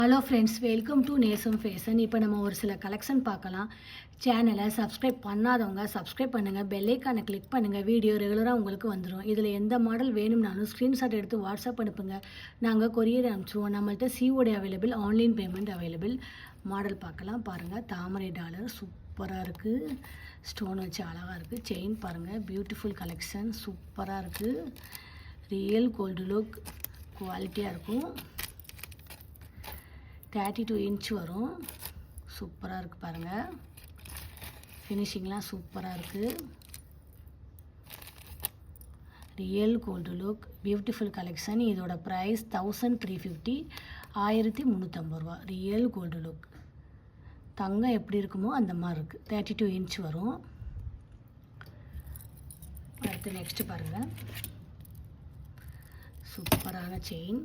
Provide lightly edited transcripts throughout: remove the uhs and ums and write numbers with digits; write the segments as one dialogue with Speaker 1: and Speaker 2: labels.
Speaker 1: Hello friends, welcome to நேசம் fashion. இப்போ நம்ம ஒரு சில கலெக்ஷன் பார்க்கலாம். சேனலை சப்ஸ்கிரைப் பண்ணாதவங்க சப்ஸ்கிரைப் பண்ணுங்கள், பெல்லைக்கானை கிளிக் பண்ணுங்கள். வீடியோ ரெகுலராக உங்களுக்கு வந்துடும். இதில் எந்த மாடல் வேணும்னாலும் ஸ்க்ரீன்ஷாட் எடுத்து வாட்ஸ்அப் அனுப்புங்க, நாங்கள் கொரியர் அனுப்பிச்சிடுவோம். நம்மள்ட்ட COD available, online payment available. Model பார்க்கலாம். பாருங்கள், தாமரை டாலர் சூப்பராக இருக்குது, ஸ்டோன் வச்சு அழகாக இருக்குது. செயின் பாருங்கள், பியூட்டிஃபுல் கலெக்ஷன், சூப்பராக இருக்குது. ரியல் கோல்டு லுக், குவாலிட்டியாக இருக்கும். 32 இன்ச் வரும். சூப்பராக இருக்குது பாருங்கள். ஃபினிஷிங்லாம் சூப்பராக இருக்குது. Real gold look, beautiful collection. இதோட ப்ரைஸ் 1350, 1350 ரூபா. ரியல் கோல்டு லுக், தங்கம் எப்படி இருக்குமோ அந்த மாதிரி இருக்குது. 32 இன்ச் வரும். அடுத்து நெக்ஸ்ட்டு பாருங்கள், சூப்பரான செயின்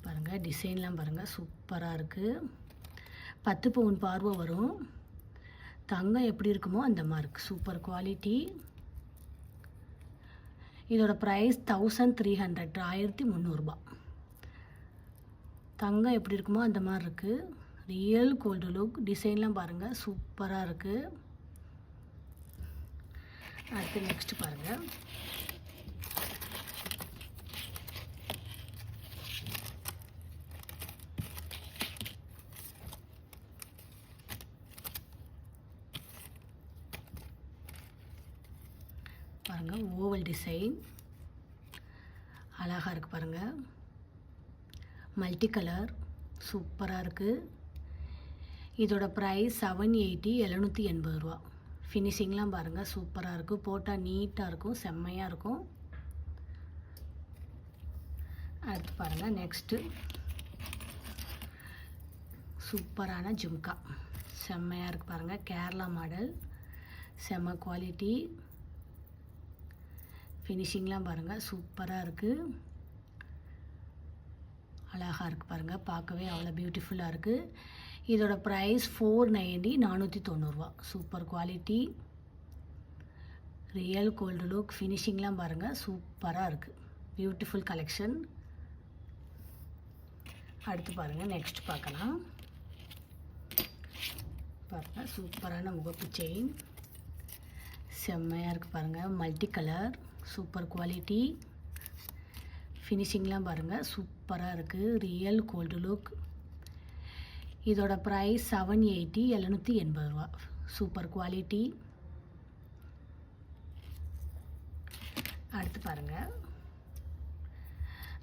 Speaker 1: பாருங்கள். டிசைன்லாம் பாருங்கள், சூப்பராக இருக்குது. 10 பவுன் பார்வை வரும். தங்கம் எப்படி இருக்குமோ அந்த மாதிரி இருக்குது. Super quality. இதோட ப்ரைஸ் 1300, 1300 ரூபா. தங்கம் எப்படி இருக்குமோ அந்த மாதிரி இருக்குது. ரியல் கோல்டு லுக், டிசைன்லாம் பாருங்கள், சூப்பராக இருக்குது. அடுத்து நெக்ஸ்ட்டு பாருங்கள், பாருங்கள், ஓவல் டிசைன் அழகாக இருக்குது பாருங்கள். மல்டி கலர் சூப்பராக இருக்குது. இதோட ப்ரைஸ் 780, 780 ரூபா. ஃபினிஷிங்லாம் பாருங்கள், சூப்பராக இருக்குது. போட்டால் நீட்டாக இருக்கும், செம்மையாக இருக்கும். அடுத்து பாருங்கள், நெக்ஸ்ட்டு சூப்பரான ஜும்கா, செம்மையாக இருக்குது பாருங்கள். கேரளா மாடல், செம்ம குவாலிட்டி. ஃபினிஷிங்லாம் பாருங்கள், சூப்பராக இருக்குது, அழகாக இருக்குது பாருங்கள். பார்க்கவே அவ்வளோ பியூட்டிஃபுல்லாக இருக்குது. இதோட ப்ரைஸ் 490, 490 ரூபா. Super quality. Real gold look, ஃபினிஷிங்லாம் பாருங்கள், சூப்பராக இருக்குது. Beautiful collection. அடுத்து பாருங்கள், நெக்ஸ்ட் பார்க்கலாம். பாருங்கள், சூப்பரான முகப்பு செயின், செம்மையாக இருக்குது பாருங்கள். Multi colour, super quality. ஃபினிஷிங்லாம் பாருங்கள், சூப்பராக இருக்குது. Real gold look. இதோட ப்ரைஸ் 780, 780 ரூபா. Super quality. அடுத்து பாருங்கள்,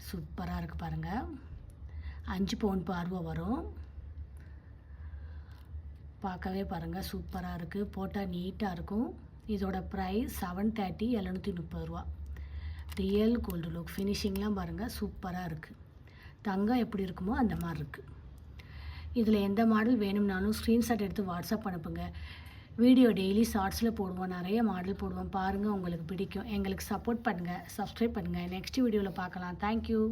Speaker 1: சூப்பராக இருக்குது பாருங்கள். 5 பவுன் பார்வை வரும். பார்க்கவே பாருங்கள், சூப்பராக இருக்குது. போட்டால் நீட்டாக இருக்கும். இதோட ப்ரைஸ் 730, 730 ரூபா. ரியல் கோல்டு லுக், ஃபினிஷிங்லாம் பாருங்கள், சூப்பராக இருக்குது. தங்கம் எப்படி இருக்குமோ அந்த மாதிரி இருக்குது. இதில் எந்த மாடல் வேணும்னாலும் ஸ்க்ரீன்ஷாட் எடுத்து வாட்ஸ்அப் அனுப்புங்க. வீடியோ டெய்லி ஷார்ட்ஸில் போடுவோம், நிறைய மாடல் போடுவோம். பாருங்கள், உங்களுக்கு பிடிக்கும். எங்களுக்கு சப்போர்ட் பண்ணுங்கள், சப்ஸ்கிரைப் பண்ணுங்கள். நெக்ஸ்ட் வீடியோவில் பார்க்கலாம். தேங்க்யூ.